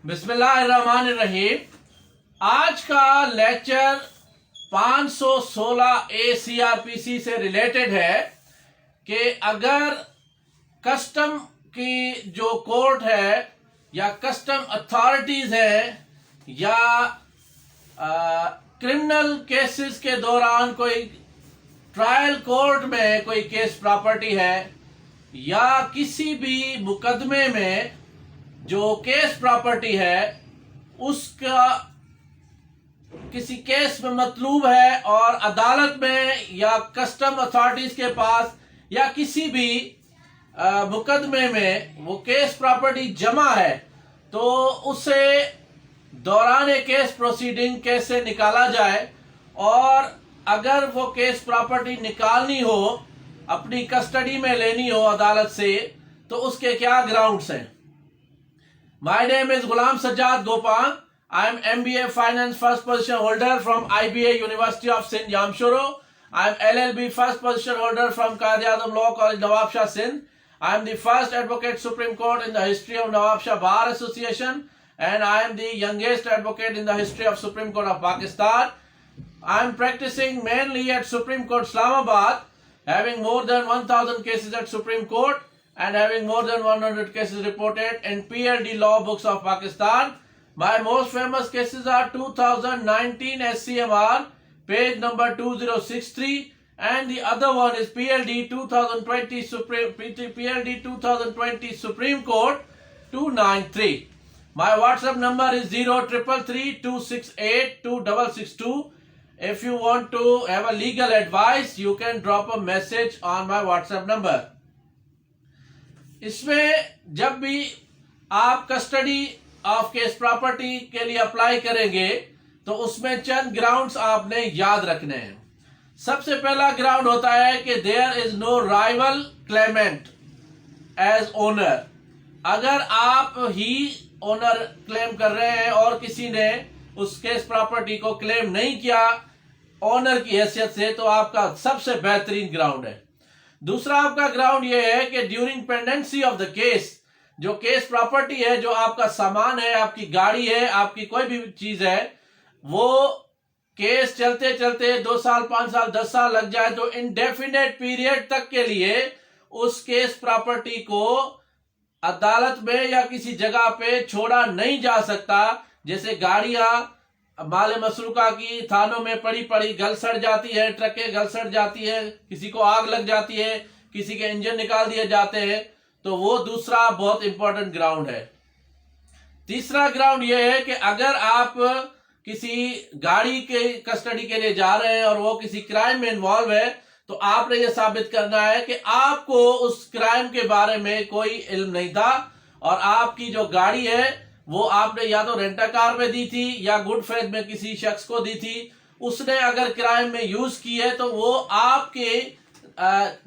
बिस्मिल्लाहिर्रहमानिर्रहीम। आज का लेक्चर 516 ए सीआरपीसी से रिलेटेड है कि अगर कस्टम की जो कोर्ट है या कस्टम अथॉरिटीज है या क्रिमिनल केसेस के दौरान कोई ट्रायल कोर्ट में कोई केस प्रॉपर्टी है या किसी भी मुकदमे में जो केस प्रॉपर्टी है उसका किसी केस में मतलूब है और अदालत में या कस्टम अथॉरिटीज के पास या किसी भी मुकदमे में वो केस प्रॉपर्टी जमा है, तो उसे दौरान केस प्रोसीडिंग कैसे निकाला जाए और अगर वो केस प्रॉपर्टी निकालनी हो, अपनी कस्टडी में लेनी हो अदालत से, तो उसके क्या ग्राउंड्स हैं। My name is Ghulam Sajjad Gopal. I am MBA Finance first position holder from IBA University of Sindh Jamshoro. I am LLB first position holder from Quaid-e-Azam Law College Nawab Shah Sindh. I am the first advocate Supreme Court in the history of Nawab Shah Bar Association, and I am the youngest advocate in the history of Supreme Court of Pakistan. I am practicing mainly at Supreme Court Islamabad, having more than 1000 cases at Supreme Court and having more than 100 cases reported in PLD law books of Pakistan. My most famous cases are 2019 SCMR, page number 2063, and the other one is PLD 2020 Supreme Court 293. My WhatsApp number is 0333268262. If you want to have a legal advice, you can drop a message on my WhatsApp number. इसमें जब भी आप custody of case property के लिए apply करेंगे तो उसमें चंद grounds आपने याद रखने हैं। सबसे पहला ग्राउंड होता है कि there is no rival claimant as owner. अगर आप ही ओनर क्लेम कर रहे हैं और किसी ने उस केस प्रॉपर्टी को क्लेम नहीं किया ओनर की हैसियत से, तो आपका सबसे बेहतरीन ग्राउंड है। दूसरा आपका ग्राउंड यह है कि during pendency of the case, जो केस प्रॉपर्टी है, जो आपका सामान है, आपकी गाड़ी है, आपकी कोई भी चीज है, वो केस चलते चलते 2 साल 5 साल 10 साल लग जाए तो इनडेफिनेट पीरियड तक के लिए उस केस प्रॉपर्टी को अदालत में या किसी जगह पे छोड़ा नहीं जा सकता। जैसे गाड़ियां माल मसरूका की थानों में पड़ी पड़ी गल सड़ जाती है, ट्रकें गल सड़ जाती है, किसी को आग लग जाती है, किसी के इंजन निकाल दिए जाते हैं, तो वो दूसरा बहुत इंपॉर्टेंट ग्राउंड है। तीसरा ग्राउंड ये है कि अगर आप किसी गाड़ी के कस्टडी के लिए जा रहे हैं और वो किसी क्राइम में इन्वॉल्व है, तो आपने ये साबित करना है कि आपको उस क्राइम के बारे में कोई इल्म नहीं था और आपकी जो गाड़ी है वो आपने या तो रेंटर कार में दी थी या गुड फेथ में किसी शख्स को दी थी। उसने अगर क्राइम में यूज की है तो वो आपके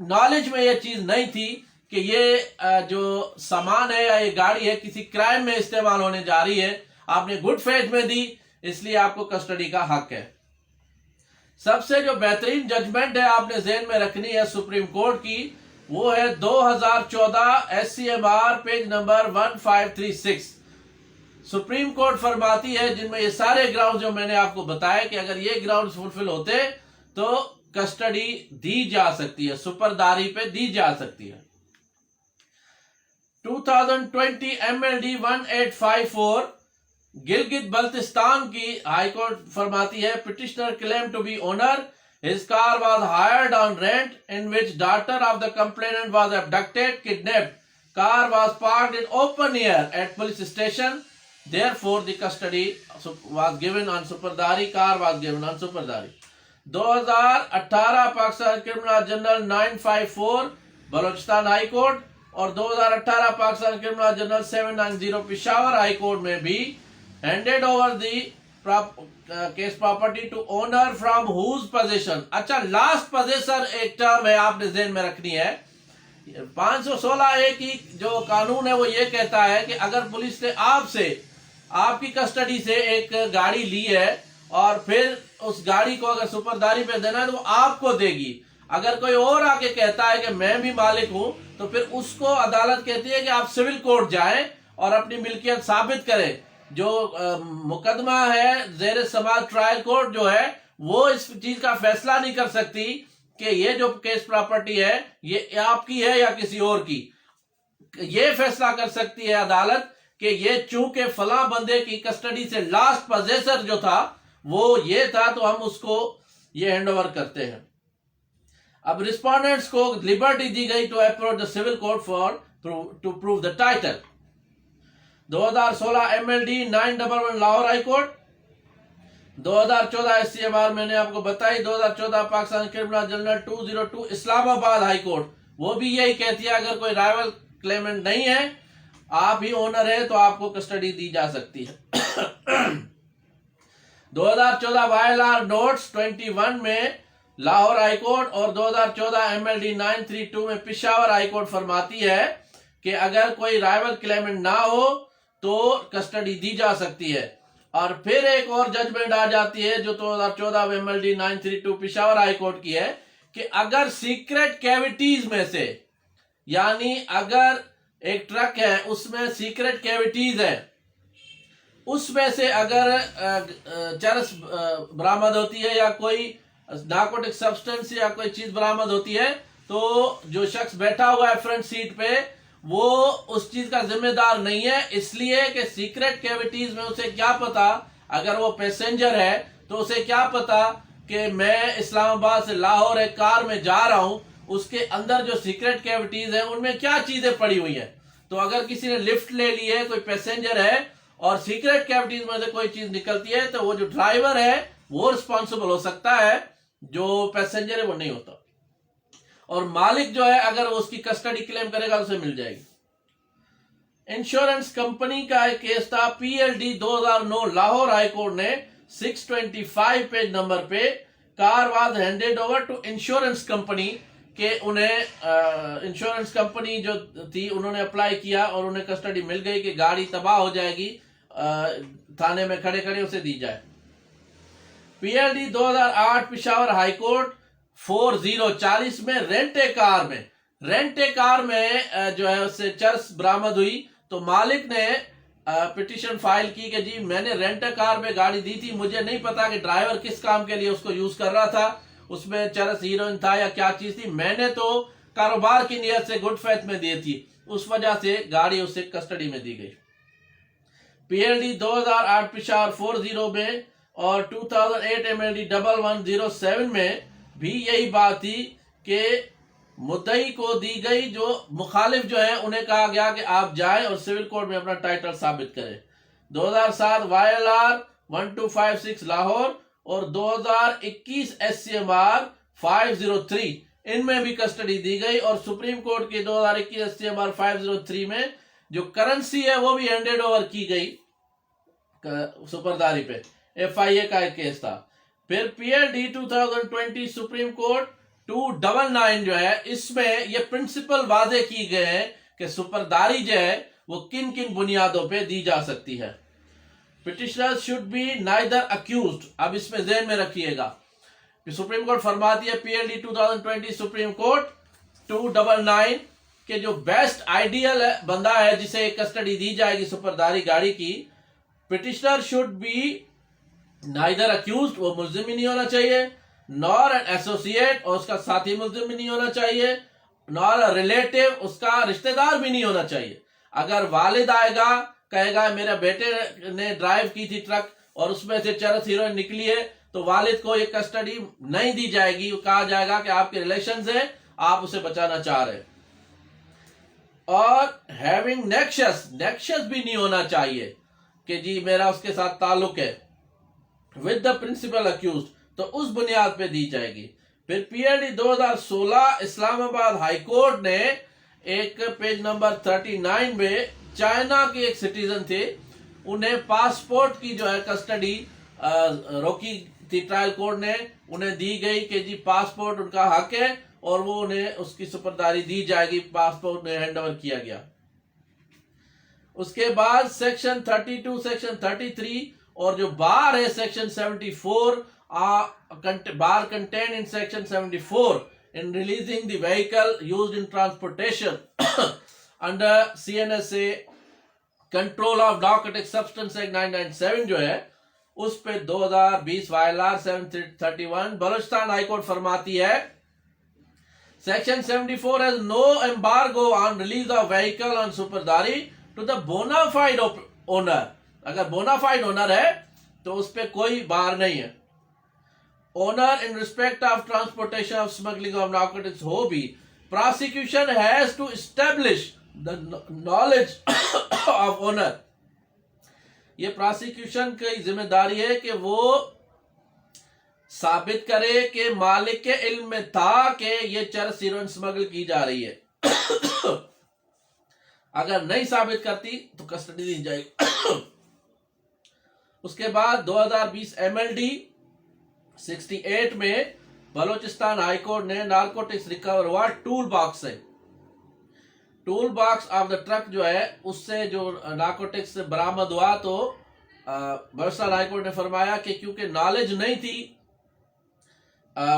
नॉलेज में ये चीज नहीं थी कि ये जो सामान है या ये गाड़ी है किसी क्राइम में इस्तेमाल होने जा रही है। आपने गुड फेथ में दी, इसलिए आपको कस्टडी का हक है। सबसे जो बेहतरीन जजमेंट है आपने ज़हन में रखनी है सुप्रीम कोर्ट की, वो है 2014 SCMR page number 1536। Supreme Court फरमाती है, जिनमें ये सारे ग्राउंड जो मैंने आपको बताया कि अगर ये ग्राउंड फुलफिल होते तो कस्टडी दी जा सकती है, सुपरदारी पे दी जा सकती है। 2020 MLD 1854 गिलगित बल्तिस्तान की हाईकोर्ट फरमाती है, petitioner claim to be owner, his car was hired on rent in which daughter of the complainant was abducted, kidnapped. Car was parked in open air at police station. Therefore, the custody was given on superdari. Car was given on superdari. 2018 Pakistan criminal journal 954 Balochistan high court और 2018 Pakistan criminal journal 790 Peshawar high court में भी handed over the case property to owner from whose position. अच्छा, last possessor एक term है, आपने ज़हन में रखनी है। 516A की जो कानून है वो ये कहता है कि अगर पुलिस ने आपसे आपकी कस्टडी से एक गाड़ी ली है और फिर उस गाड़ी को अगर सुपरदारी पे देना है तो वो आपको देगी। अगर कोई और आके कहता है कि मैं भी मालिक हूं, तो फिर उसको अदालत कहती है कि आप सिविल कोर्ट जाएं और अपनी मिल्कियत साबित करें जो मुकदमा है जेर समाज ट्रायल कोर्ट जो है वो इस चीज का फैसला नहीं कर सकती कि ये जो केस प्रॉपर्टी है ये आपकी है या किसी और की। ये फैसला कर सकती है अदालत कि ये चूंकि फला बंदे की कस्टडी से लास्ट पोजेसर जो था वो ये था, तो हम उसको ये हैंडओवर करते हैं। अब रिस्पोंडेंट्स को लिबर्टी दी गई to approach the civil court for to prove the title. 2016 MLD 911 Lahore high court, 2014 SCMR मैंने आपको बताई, 2014 Pakistan criminal journal 202 Islamabad high court, वो भी यही कहती है अगर कोई राइवल क्लेमेंट नहीं है, आप ही ओनर है, तो आपको कस्टडी दी जा सकती है। 2014 YLR नोट्स 21 में लाहौर हाई कोर्ट और 2014 MLD 932 में पेशावर हाई कोर्ट फरमाती है कि अगर कोई राइवल क्लेमेंट ना हो तो कस्टडी दी जा सकती है। और फिर एक और जजमेंट आ जाती है जो 2014 में MLD 932 पेशावर हाई कोर्ट की है कि अगर सीक्रेट कैविटीज में से, यानी अगर एक ट्रक है उसमें सीक्रेट कैविटीज है, उसमें से अगर चरस बरामद होती है या कोई नार्कोटिक सब्सटेंस या कोई चीज बरामद होती है, तो जो शख्स बैठा हुआ है फ्रंट सीट पे वो उस चीज का जिम्मेदार नहीं है, इसलिए कि सीक्रेट कैविटीज में उसे क्या पता, अगर वो पैसेंजर है तो उसे क्या पता कि मैं इस्लामाबाद से लाहौर एक कार में जा रहा हूं, उसके अंदर जो सीक्रेट कैविटीज है उनमें क्या चीजें पड़ी हुई है। तो अगर किसी ने लिफ्ट ले ली है, कोई पैसेंजर है और सीक्रेट कैविटीज में से कोई चीज निकलती है, तो वो जो ड्राइवर है वो रिस्पॉन्सिबल हो सकता है, जो पैसेंजर है वो नहीं होता। और मालिक जो है अगर वो उसकी कस्टडी क्लेम करेगा उसे मिल जाएगी। इंश्योरेंस कंपनी का एक केस था PLD 2009 लाहौर हाई कोर्ट ने 625 पेज नंबर पे car was handed over to insurance company के उन्हें इंश्योरेंस कंपनी जो थी उन्होंने अप्लाई किया और उन्हें कस्टडी मिल गई कि गाड़ी तबाह हो जाएगी, थाने में खड़े खड़े उसे दी जाए। PLD 2008 पेशावर हाई कोर्ट 4040 में रेंट ए कार में जो है उससे चरस बरामद हुई, तो मालिक ने पिटीशन फाइल की कि जी मैंने रेंट ए कार में गाड़ी दी थी, मुझे नहीं पता कि ड्राइवर किस काम के लिए उसको यूज कर रहा था, उसमें चरस हीरोइन था या क्या चीज थी, मैंने तो कारोबार की नियत से गुड फेथ में दी थी, उस वजह से गाड़ी उससे कस्टडी में दी गई। PLD 2008 पेशावर 40 में और 2008 MLD 1107 में भी यही बात थी कि मुद्दई को दी गई, जो मुखालिफ जो है उन्हें कहा गया कि आप जाएं और सिविल कोर्ट में अपना टाइटल साबित करें। 2007 YLR 1256 लाहौर और 2021 SCMR 503 इनमें भी कस्टडी दी गई, और सुप्रीम कोर्ट के 2021 SCMR 503 में जो करेंसी है वो भी हैंडेड ओवर की गई सुपरदारी पे। FIA का एक केस था। फिर PLD 2020 सुप्रीम कोर्ट 299 जो है, इसमें ये प्रिंसिपल वादे की गए हैं कि सुपरदारी जो है वो किन किन बुनियादों पे दी जा सकती है। Petitioner should be neither accused, अब इसमें ध्यान में रखिएगा, सुप्रीम कोर्ट फरमाती है PLD 2020 सुप्रीम कोर्ट 299 के जो बेस्ट आइडियल बंदा है जिसे कस्टडी दी जाएगी सुपरदारी गाड़ी की, petitioner should be neither accused, वो मुल्जिम ही नहीं होना चाहिए, नॉर एन एसोसिएट, और उसका साथी मुल्जिम भी नहीं होना चाहिए, नॉर रिलेटिव, उसका रिश्तेदार भी नहीं होना चाहिए। अगर वालिद आएगा कहेगा मेरे बेटे ने ड्राइव की थी ट्रक और उसमें से चरस हीरोइन निकली है, तो वालिद को ये कस्टडी नहीं दी जाएगी, कहा जाएगा कि आपके रिलेशन है, आप उसे बचाना चाह रहे। और हैविंग नेक्शस भी नहीं होना चाहिए कि जी मेरा उसके साथ ताल्लुक है विद द प्रिंसिपल अक्यूज्ड, तो उस बुनियाद पे दी जाएगी। फिर PLD 2016 इस्लामाबाद हाई कोर्ट ने एक पेज नंबर 39 में चाइना के एक सिटीजन थे, उन्हें पासपोर्ट की जो है कस्टडी रोकी थी, ट्रायल कोर्ट ने उन्हें दी गई कि जी पासपोर्ट उनका हक है और वो उन्हें उसकी सुपरदारी दी जाएगी, पासपोर्ट ने हैंडओवर किया गया। उसके बाद सेक्शन 32 सेक्शन 33 और जो बार है section 74 bar contain in section 74 in releasing the vehicle used in transportation under CNSA control of narcotic substance act 1997 जो है उस पे 2020 वायलार 731 बलूचिस्तान हाईकोर्ट फरमाती है section 74 has no embargo on release of vehicle on सुपरदारी टू द बोनाफाइड ओनर। अगर bona fide owner है तो उस पे कोई बार नहीं है। Owner in respect of transportation of smuggling of narcotics हो भी prosecution has to establish the knowledge of owner। ये प्रोसिक्यूशन की जिम्मेदारी है कि वो साबित करे कि मालिक के इल्म में था कि ये चरस हीरोइन स्मगल की जा रही है। अगर नहीं साबित करती तो कस्टडी दी जाएगी। उसके बाद 2020 MLD 68 में बलूचिस्तान हाईकोर्ट ने नारकोटिक्स रिकवर हुआ टूल बॉक्स से। Tool box of the truck जो है उससे जो नारकोटिक्स बरामद हुआ तो बलूचिस्तान हाईकोर्ट ने फरमाया कि क्योंकि नॉलेज नहीं थी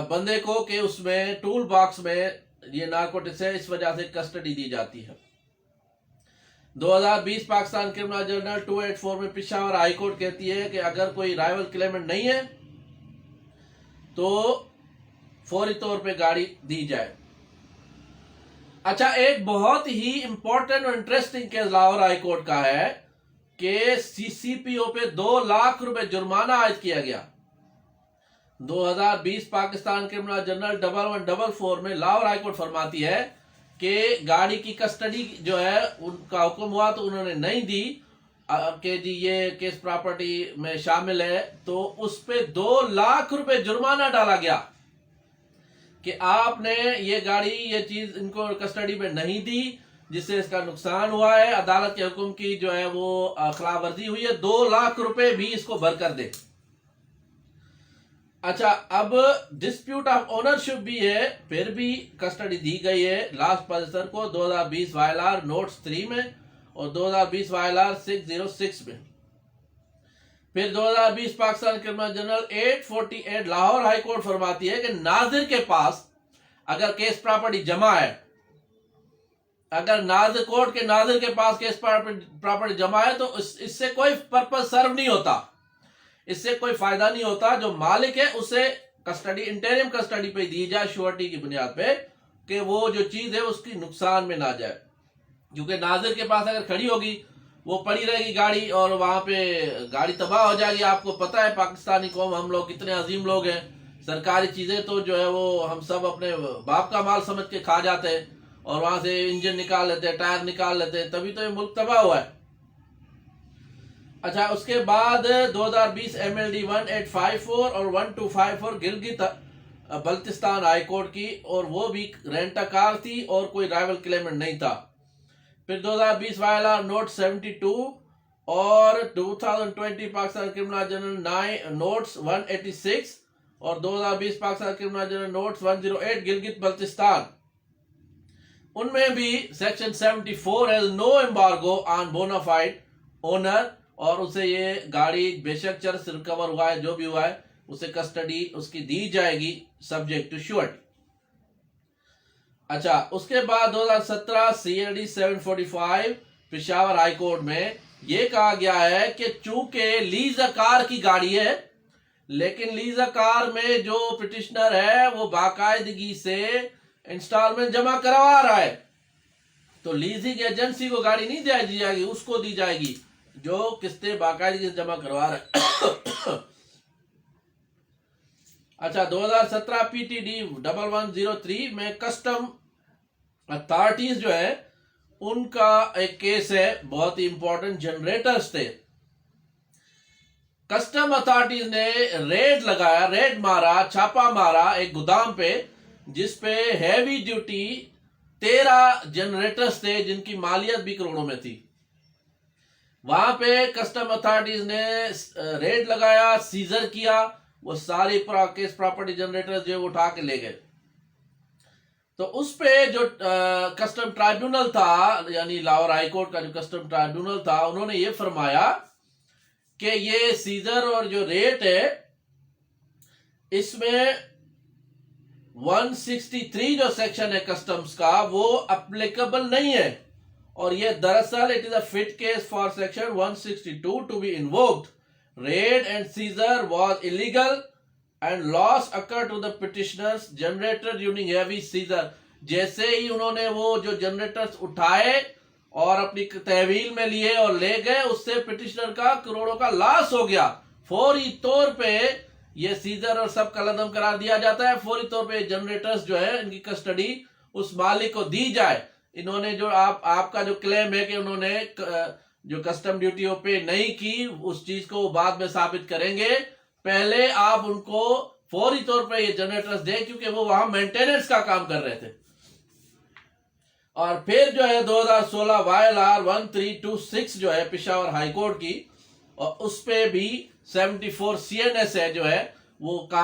बंदे को कि उसमें टूल बॉक्स में ये नारकोटिक्स है, इस वजह से कस्टडी दी जाती है। 2020 पाकिस्तान क्रिमिनल जर्नल 284 में पेशावर हाईकोर्ट कहती है कि अगर कोई राइवल क्लेमेंट नहीं है तो फौरी तौर पे गाड़ी दी जाए। अच्छा, एक बहुत ही इंपॉर्टेंट और इंटरेस्टिंग केस लाहौर हाईकोर्ट का है कि सीसीपीओ पे 2 लाख रुपए जुर्माना आयद किया गया। 2020 पाकिस्तान क्रिमिनल जर्नल 1144 में लाहौर हाईकोर्ट फरमाती है कि गाड़ी की कस्टडी जो है उनका हुक्म हुआ तो उन्होंने नहीं दी कि जी ये केस प्रॉपर्टी में शामिल है, तो उस पे 2 लाख रुपए जुर्माना डाला गया कि आपने ये गाड़ी ये चीज इनको कस्टडी में नहीं दी जिससे इसका नुकसान हुआ है, अदालत के हुक्म की जो है वो खिलाफ वर्जी हुई है, 2 लाख रुपए भी इसको भर कर दे। अच्छा, अब डिस्प्यूट ऑफ ओनरशिप भी है, फिर भी कस्टडी दी गई है लास्ट पल्सर को 2020 वायलार नोट्स 3 में और 2020 वायलार 606 में। फिर 2020 Pakistan criminal journal 848 Lahore high court फरमाती है कि नाजिर के पास अगर केस प्रॉपर्टी जमा है, अगर नाजिर कोर्ट के नाजिर के पास केस प्रॉपर्टी जमा है तो इससे कोई पर्पस सर्व नहीं होता, इससे कोई फायदा नहीं होता। जो मालिक है उसे कस्टडी इंटरिम कस्टडी पे दी जाए श्योरिटी की बुनियाद पे कि वो जो चीज है उसकी नुकसान में ना जाए, क्योंकि नाजिर के पास अगर खड़ी होगी वो पड़ी रहेगी गाड़ी और वहां पे गाड़ी तबाह हो जाएगी। आपको पता है पाकिस्तानी कौम हम लोग कितने अजीम लोग हैं, सरकारी चीजें तो जो है वो हम सब अपने बाप का माल समझ के खा जाते हैं और वहां से इंजन निकाल लेते हैं, टायर निकाल लेते हैं, तभी तो ये मुल्क तबाह हुआ है। अच्छा, उसके बाद 2020 MLD 1854 और 1254 गिलगित बल्तिस्तान हाईकोर्ट की, और वो भी रेंटा कार थी और कोई राइवल क्लेमेंट नहीं था। फिर 2020 वायलार नोट 72 और 2020 पाकिस्तान क्रिमिनल जर्नल 9 नोट्स 186 और 2020 Pakistan criminal journal notes 108 Gilgit Baltistan, उनमें भी section 74 has no embargo on bona fide owner, और उसे ये गाड़ी बेशक चरस रिकवर हुआ है, जो भी हुआ है उसे कस्टडी उसकी दी जाएगी सब्जेक्ट टू श्योरिटी। अच्छा, उसके बाद 2017 CLD 745 पेशावर हाईकोर्ट में यह कहा गया है कि चूंकि लीज कार की गाड़ी है लेकिन लीज कार में जो पिटिशनर है वो बाकायदगी से इंस्टॉलमेंट जमा करवा रहा है, तो लीजिंग एजेंसी को गाड़ी नहीं दी जाएगी, उसको दी जाएगी जो किस्तें बाकायदगी से जमा करवा रहा है। अच्छा, 2017 PTD 1103 में कस्टम अथॉरिटीज जो है उनका एक केस है, बहुत ही इंपॉर्टेंट। जनरेटर्स थे, कस्टम अथॉरिटीज ने रेड लगाया, रेड मारा, छापा मारा एक गोदाम पे जिसपे हैवी ड्यूटी 13 जनरेटर्स थे जिनकी मालियत भी करोड़ों में थी। वहां पे कस्टम अथॉरिटीज ने रेड लगाया, सीजर किया, वो सारी केस प्रॉपर्टी जनरेटर्स जो उठा के ले गए। तो उस पे जो कस्टम ट्राइब्यूनल था, यानी लाहौर हाईकोर्ट का जो कस्टम ट्राइब्यूनल था, उन्होंने ये फरमाया कि ये सीजर और जो रेट है इसमें 163 जो सेक्शन है कस्टम्स का वो अप्लीकेबल नहीं है, और ये दरअसल it is a fit case for section 162 to be invoked. Raid and seizure was illegal and loss occur to the petitioners generator during heavy seizure. जैसे ही उन्होंने वो जो जनरेटर्स उठाए और अपनी तहवील में लिए और ले गए, उससे पिटिशनर का करोड़ों का लॉस हो गया. फौरी तौर पे ये सीजर और सब कलअदम करार दिया जाता है. फौरी तौर पे जनरेटर्स जो है इनकी कस्टडी उस मालिक को दी जाए. इन्होंने जो आपका जो क्लेम है कि उन्होंने जो कस्टम ड्यूटी पे नहीं की, उस चीज को बाद में साबित करेंगे. पहले आप उनको फौरी तौर पे ये जनरेटर्स दें, क्योंकि वो वहां मेंटेनेंस का काम कर रहे थे. और फिर जो है 2016 YLR 1326 जो है पिशावर हाईकोर्ट की, और उस पे भी 74 CNS है जो है वो काम